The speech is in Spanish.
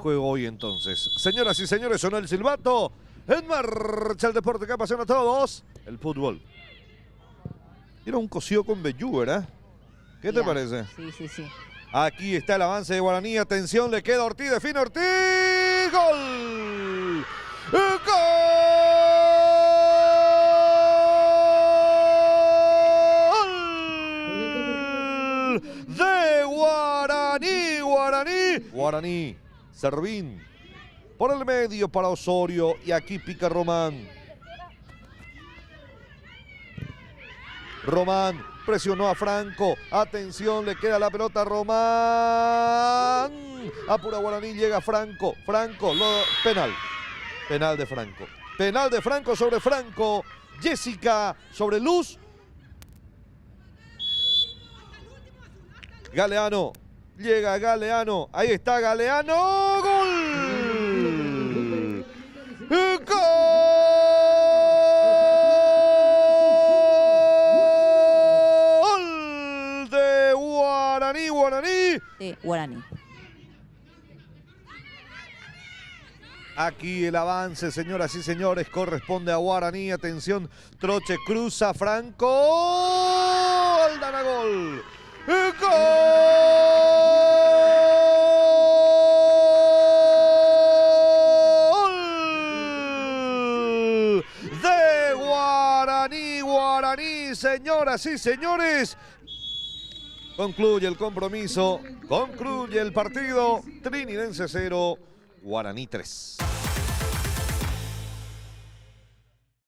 Juego hoy entonces. Señoras y señores, sonó el silbato. En marcha el deporte que apasiona a todos. El fútbol. Era un cocido con vellú, ¿verdad? ¿Qué te parece? Sí. Aquí está el avance de Guaraní. Atención, le queda Ortiz. Define Ortiz. ¡Gol! ¡Gol! De Guaraní. Guaraní. Servín. Por el medio para Osorio. Y aquí pica Román. Román presionó a Franco. Atención, le queda la pelota a Román. Apura Guaraní, llega Franco. Penal. Penal de Franco. Penal de Franco sobre Franco. Jessica sobre Luz. Galeano. Llega Galeano. Ahí está Galeano. ¡Gol! ¡Gol! De Guaraní. De Guaraní. Aquí el avance, señoras y señores, corresponde a Guaraní. Atención, Troche cruza, Franco. ¡Gol! Dan a gol. ¡Gol! De Guaraní, señoras y señores. Concluye el compromiso, concluye el partido. Trinidense 0, Guaraní 3.